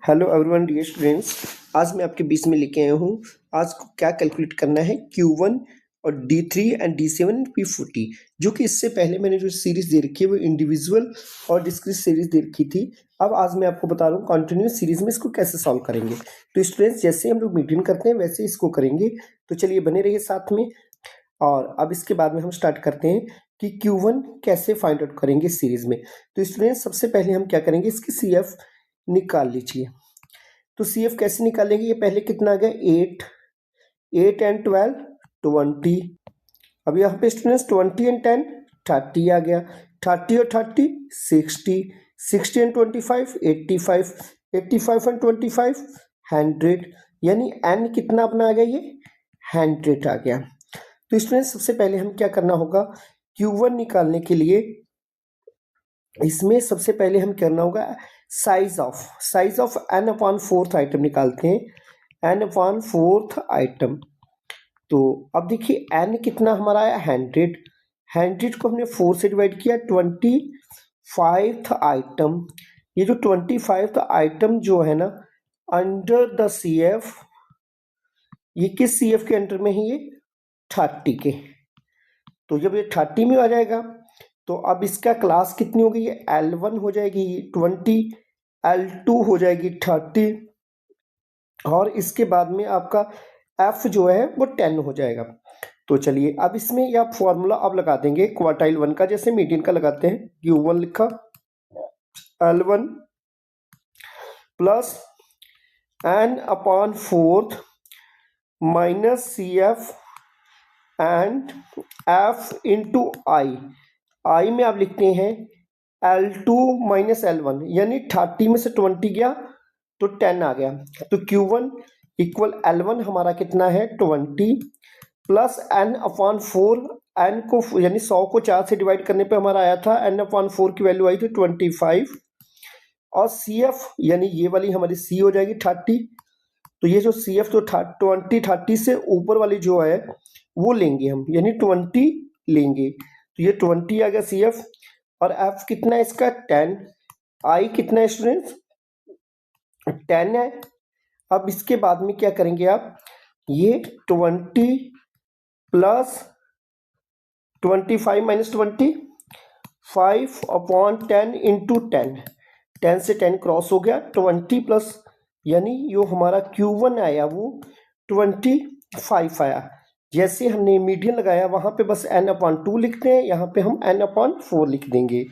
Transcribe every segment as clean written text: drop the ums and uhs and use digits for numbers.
Hello everyone dear students, आज मैं आपके बीच में लेके आया हूँ। आज को क्या कैलकुलेट करना है Q1 और D3 एंड D7 P40, जो कि इससे पहले मैंने जो सीरीज दे रखी है वो इंडिविजुअल और डिस्क्रीट सीरीज दे रखी थी। अब आज मैं आपको बता रहा हूँ कंटिन्यूस सीरीज में इसको कैसे सॉल्व करेंगे। तो स्टूडेंट्स, जैसे हम लोग मीटिंग करते हैं वैसे इसको करेंगे। तो चलिए बने रहिए साथ में। और अब इसके बाद में हम स्टार्ट करते हैं कि Q1 कैसे फाइंड आउट करेंगे सीरीज में। तो स्टूडेंट्स, सबसे पहले हम क्या करेंगे, इसकी CF निकाल लीजिए। तो CF कैसे निकालेंगे, ये पहले कितना आ गया 8 एंड 12 20। अब यहाँ पे स्टूडेंट्स 20 एंड 10 30 आ गया। 30 और 30 60, 60 एंड 25 85, 85 एंड 25 100, यानी n कितना अपना आ गया, ये 100 आ गया। तो स्टूडेंट्स, सबसे पहले हम क्या करना होगा, Q1 निकालने के लिए इसमें सबसे पहले हम करना होगा साइज ऑफ n/4 आइटम निकालते हैं। n/4 आइटम, तो अब देखिए n कितना हमारा आया 100 को हमने 4 से डिवाइड किया। 25th आइटम, ये जो 25th आइटम जो है ना अंडर द CF, ये किस CF के अंडर में है, ये 30 के। तो जब ये 30 में आ जाएगा तो अब इसका क्लास कितनी होगी, ये L1 हो जाएगी 20, L2 हो जाएगी 30, और इसके बाद में आपका F जो है वो 10 हो जाएगा। तो चलिए अब इसमें यह फॉर्मूला अब लगा देंगे क्वार्टाइल 1 का, जैसे मीडियन का लगाते हैं। Q1 लिखा, L1 plus n/4 minus CF and F into I में आप लिखते हैं L2 माइनस L1, यानी 30 में से 20 गया तो 10 आ गया। तो Q1 इक्वल L1 हमारा कितना है 20 प्लस n/4, n को यानी 100 को 4 से डिवाइड करने पे हमारा आया था, n/4 की वैल्यू आई थी 25, और CF यानी ये वाली हमारी C हो जाएगी 30। तो ये जो CF जो 30 से ऊपर वाली जो है वो लेंगे हम, यानी 20 लेंगे। तो ये 20 आ गया CF, और F कितना है इसका 10, I कितना है स्टूडेंट्स 10 है। अब इसके बाद में क्या करेंगे आप, ये 20 प्लस 25 माइनस 20, 5/10 इंटू 10 से 10 क्रॉस हो गया, 20 प्लस यानी जो हमारा Q1 आया वो 25 आया। जैसे हमने मीडियन लगाया वहां पे बस n/2 लिखते हैं, यहाँ पे हम n/4 लिख देंगे।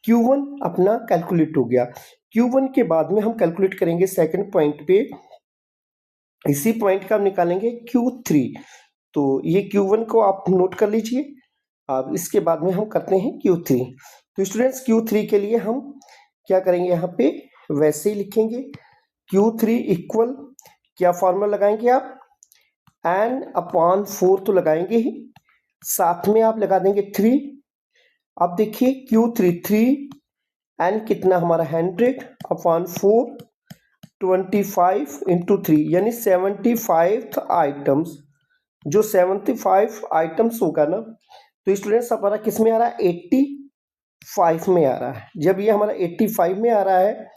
Q1 अपना कैलकुलेट हो गया। Q1 के बाद में हम कैलकुलेट करेंगे सेकंड पॉइंट पे, इसी पॉइंट का हम निकालेंगे Q3। तो ये Q1 को आप नोट कर लीजिए। अब इसके बाद में हम करते हैं Q3। तो स्टूडेंट्स, Q3 के लिए हम क्या करेंगे, यहाँ पे वैसे ही लिखेंगे Q3 इक्वल, क्या फॉर्मूला लगाएंगे आप, n/4 तो लगाएंगे ही, साथ में आप लगा देंगे 3। अब देखिए Q3 n कितना हमारा 100/4, 25 इंटू 3 यानी 75 आइटम्स। जो 75 आइटम्स होगा ना, तो स्टूडेंट्स हमारा किस में आ रहा है 85 में आ रहा है। जब ये हमारा 85 में आ रहा है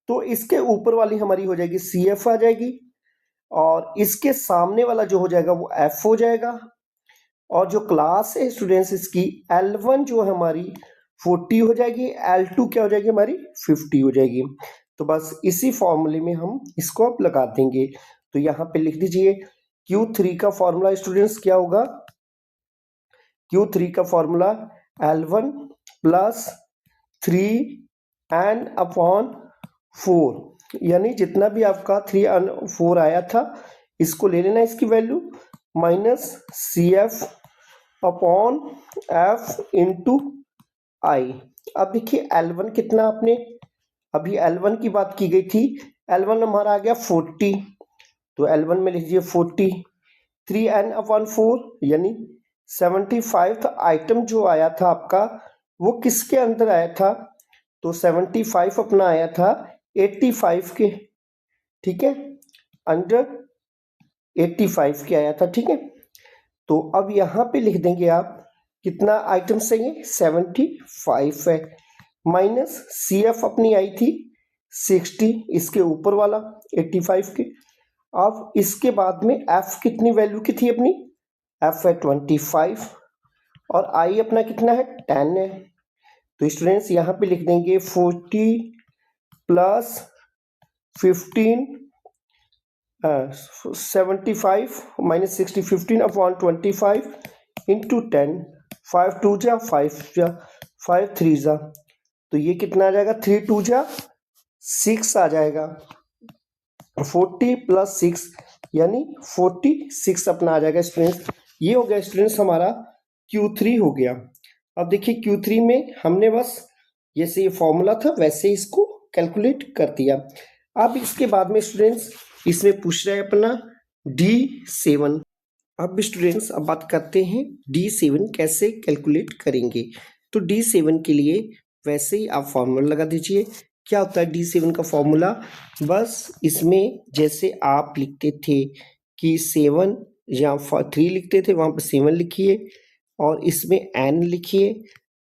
तो इसके ऊपर वाली हमारी हो जाएगी CF आ जाएगी, और इसके सामने वाला जो हो जाएगा वो F हो जाएगा, और जो क्लास है स्टूडेंट्स इसकी L1 जो है हमारी 40 हो जाएगी, L2 क्या हो जाएगी हमारी 50 हो जाएगी। तो बस इसी फॉर्मूले में हम इसको अब लगा देंगे। तो यहाँ पे लिख दीजिए Q3 का फॉर्मूला स्टूडेंट्स क्या होगा, Q3 का फॉर्मूला L1 प्लस 3n/4, यानी जितना भी आपका 3n/4 आया था इसको ले लेना इसकी वैल्यू, माइनस CF/F इंटू आई। अब देखिए L1 कितना, आपने अभी L1 की बात की गई थी, L1 हमारा आ गया 40, तो L1 में लीजिए 40, 3n/4 यानी 75 आइटम जो आया था आपका वो किसके अंदर आया था, तो 75 अपना आया था 85 के, ठीक है, अंडर 85 के आया था, ठीक है। तो अब यहाँ पे लिख देंगे आप कितना आइटम से, ये 75 है, माइनस CF अपनी आई थी 60 इसके ऊपर वाला 85 के। अब इसके बाद में f कितनी वैल्यू की थी अपनी, f है 25 और i अपना कितना है 10 है। तो स्टूडेंट्स यहाँ पे लिख देंगे 40 प्लस 15 75 माइनस 60 15 अपॉन 25 इंटू 10 5 2 जा 5 जा 5 3 जा, तो ये कितना आ जाएगा 3 2 जा 6 आ जाएगा। 40 प्लस 6 यानी 46 अपना आ जाएगा स्टूडेंट्स। ये हो गया स्टूडेंट्स हमारा Q3 हो गया। अब देखिए Q3 में हमने बस जैसे ये फॉर्मूला था वैसे इसको कैलकुलेट कर दिया। अब इसके बाद में स्टूडेंट्स इसमें पूछ रहा है अपना D7। अब स्टूडेंट्स अब बात करते हैं D7 कैसे कैलकुलेट करेंगे। तो D7 के लिए वैसे ही आप फॉर्मूला लगा दीजिए। क्या होता है D7 का फॉर्मूला, बस इसमें जैसे आप लिखते थे कि 7 या 3 लिखते थे वहाँ पे 7 लिखिए और इसमें n लिखिए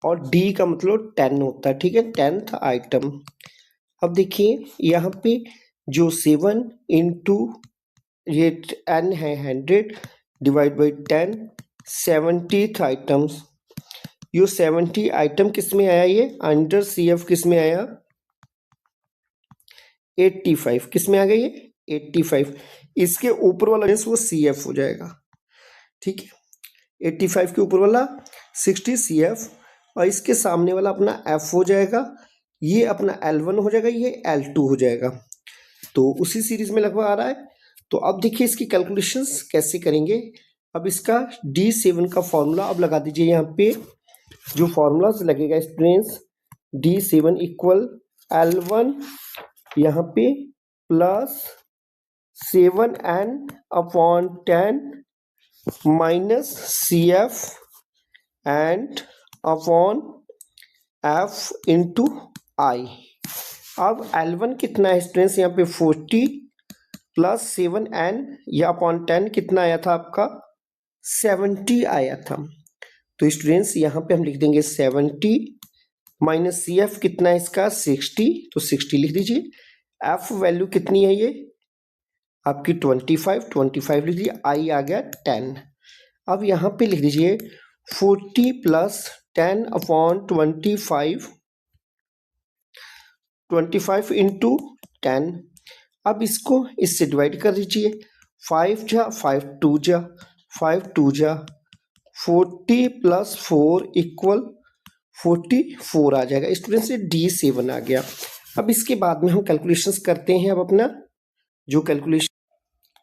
और D का मतलब 10 होता है, ठीक है, 10th आइटम। अब देखिए यहाँ पे जो 7 इंटू ये n है 100 डिवाइड बाई 10 70th आइटम्स। ये 70 आइटम किस में आया, ये अंडर CF किस में आया 85, किस में आ गया ये 85। इसके ऊपर वाला वो CF हो जाएगा, ठीक है, 85 के ऊपर वाला 60 CF और इसके सामने वाला अपना F हो जाएगा, ये अपना L1 हो जाएगा, ये L2 हो जाएगा। तो उसी सीरीज में लगभग आ रहा है। तो अब देखिए इसकी कैलकुलेशंस कैसे करेंगे। अब इसका D7 का फॉर्मूला अब लगा दीजिए। यहाँ पे जो फॉर्मूलाज लगेगा स्टूडेंट्स D7 इक्वल L1 यहाँ पे plus 7n upon 10 minus CF and upon F into I। अब L1 कितना है स्टूडेंट्स, यहाँ पे 40 प्लस 7n या अपॉन 10 कितना आया था आपका 70 आया था। तो स्टूडेंट्स यहाँ पे हम लिख देंगे 70 माइनस CF कितना है इसका 60, तो 60 लिख दीजिए। F वैल्यू कितनी है ये आपकी 25 लिख दीजिए, I आ गया 10। अब यहाँ पे लिख दीजिए 40 प्लस 10 अपॉन 25 इंटू 10। अब इसको इससे डिवाइड कर दीजिए, 5 जा 5 2 जा 5 2 जा 40 प्लस 4 इक्वल 44 आ जाएगा। स्टूडेंट्स ये D7 आ गया। अब इसके बाद में हम कैलकुलेशंस करते हैं। अब अपना जो कैलकुलेशन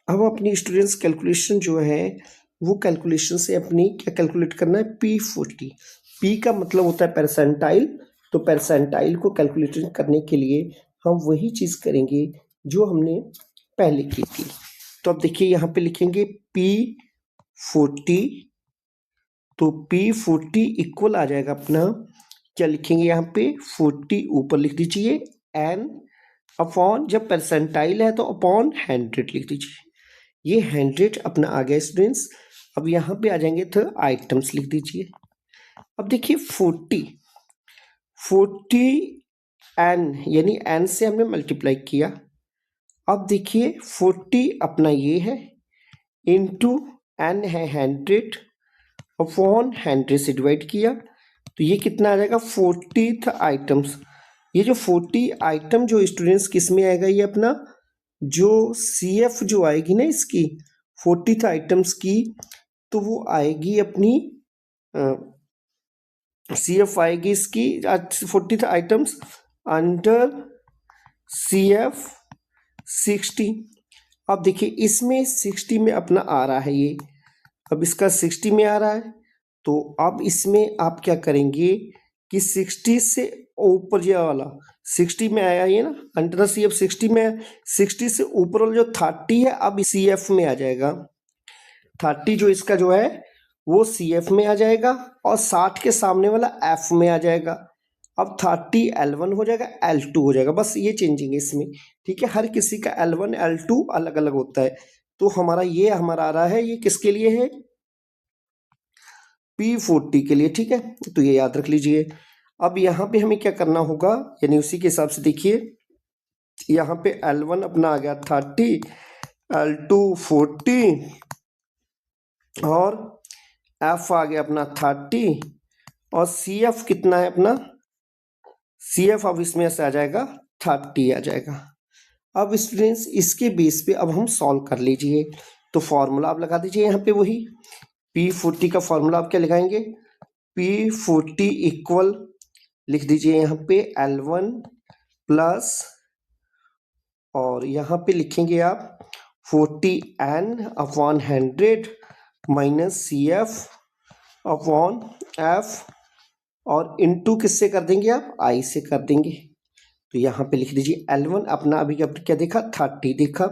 अब अपनी स्टूडेंट्स कैलकुलेशन जो है वो कैलकुलेशन से अपनी क्या कैलकुलेट करना है P40। P का मतलब होता है परसेंटाइल, तो परसेंटाइल को कैलकुलेट करने के लिए हम वही चीज़ करेंगे जो हमने पहले की थी। तो अब देखिए यहाँ पे लिखेंगे P40, तो P40 इक्वल आ जाएगा अपना, क्या लिखेंगे यहाँ पे 40 ऊपर लिख दीजिए n अपॉन, जब परसेंटाइल है तो अपॉन 100 लिख दीजिए। ये 100 अपना आ गया स्टूडेंट्स। अब यहाँ पे आ जाएंगे तो आइटम्स लिख दीजिए। अब देखिए 40 n यानी n से हमने मल्टीप्लाई किया। अब देखिए 40 अपना ये है इंटू n है 100 अपॉन 100 से डिवाइड किया, तो ये कितना आ जाएगा 40th आइटम्स। ये जो 40 आइटम जो स्टूडेंट्स किस में आएगा, ये अपना जो CF जो आएगी ना इसकी 40th आइटम्स की, तो वो आएगी अपनी CF आएगी इसकी 40th आइटम्स अंडर CF 60। अब देखिए इसमें 60 में अपना आ रहा है ये, अब इसका 60 में आ रहा है, तो अब इसमें आप क्या करेंगे कि 60 से ऊपर ये वाला 60 में आया ये ना अंडर CF 60 में, 60 से ऊपर वाला जो 30 है अब CF में आ जाएगा। 30 जो इसका जो है वो CF में आ जाएगा और 60 के सामने वाला F में आ जाएगा। अब 30 L1 हो जाएगा, L2 हो जाएगा, बस ये चेंजिंग है इसमें, ठीक है। हर किसी का L1 L2 अलग अलग होता है। तो हमारा ये हमारा आ रहा है, ये किसके लिए है P40 के लिए, ठीक है, तो ये याद रख लीजिए। अब यहाँ पे हमें क्या करना होगा, यानी उसी के हिसाब से देखिए यहाँ पे L1 अपना आ गया 30, L2 40 और F आ गया अपना 30 और CF कितना है अपना, CF अब इसमें से आ जाएगा 30 आ जाएगा। अब स्टूडेंट्स इसके बेस पे अब हम सॉल्व कर लीजिए। तो फॉर्मूला आप लगा दीजिए यहाँ पे वही P40 का फॉर्मूला आप क्या लगाएंगे, P40 इक्वल लिख दीजिए यहाँ पे L1 प्लस और यहाँ पे लिखेंगे आप 40n/100 minus CF upon F और इनटू किससे कर देंगे आप, I से कर देंगे। तो यहाँ पे लिख दीजिए L1 अपना अभी क्या देखा 30 देखा,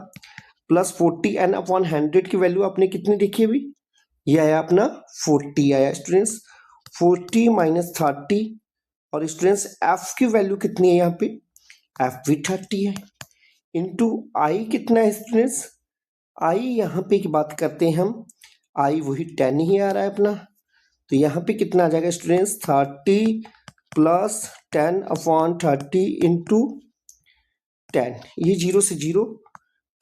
प्लस 40n/100 की वैल्यू आपने कितनी देखी अभी, ये आया अपना 40 आया स्टूडेंट्स, 40 माइनस 30 और स्टूडेंट्स F की वैल्यू कितनी है यहाँ पे, F भी 30 है, इंटू I कितना है स्टूडेंट्स, I यहाँ पे की बात करते हैं हम, I वही 10 ही आ रहा है अपना। तो यहाँ पे कितना आ जाएगा स्टूडेंट्स 30 प्लस 10/30 इंटू 10, ये 0 से 0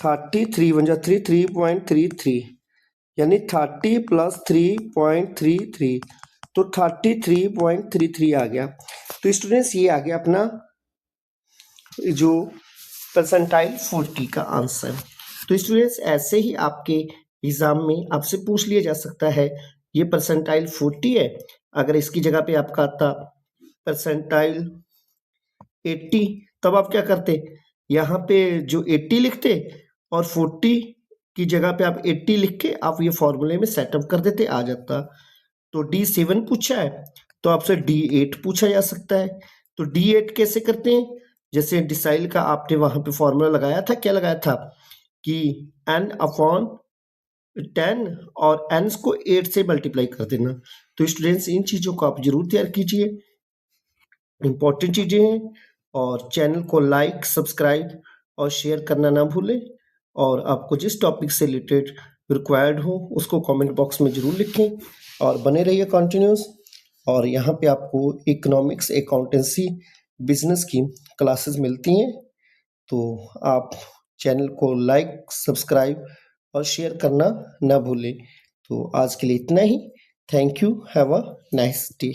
30 3 1 3 3.33 यानी 30 प्लस 3.33 तो 33.33 आ गया। तो स्टूडेंट्स ये आ गया अपना जो परसेंटाइल 40 का आंसर। तो स्टूडेंट्स ऐसे ही आपके एग्जाम में आपसे पूछ लिया जा सकता है ये परसेंटाइल 40 है, अगर इसकी जगह पे आपका आता परसेंटाइल 80 तब आप क्या करते, यहाँ पे जो 80 लिखते और 40 की जगह पे आप 80 लिख के आप ये फॉर्मूले में सेटअप कर देते, आ जाता। तो D7 पूछा है तो आपसे D8 पूछा जा सकता है। तो D8 कैसे करते हैं, जैसे डिसाइल का आपने वहां पे फॉर्मूला लगाया था, क्या लगाया था कि n/10 और n को 8 से मल्टीप्लाई कर देना। तो स्टूडेंट्स इन चीजों को आप जरूर तैयार कीजिए, इंपॉर्टेंट चीजें हैं। और चैनल को लाइक सब्सक्राइब और शेयर करना ना भूलें और आपको जिस टॉपिक से रिलेटेड रिक्वायर्ड हो उसको कमेंट बॉक्स में जरूर लिखें और बने रहिए कंटिन्यूस। और यहाँ पे आपको इकोनॉमिक्स अकाउंटेंसी बिजनेस की क्लासेस मिलती हैं, तो आप चैनल को लाइक सब्सक्राइब और शेयर करना ना भूलें। तो आज के लिए इतना ही, thank you, have a nice day.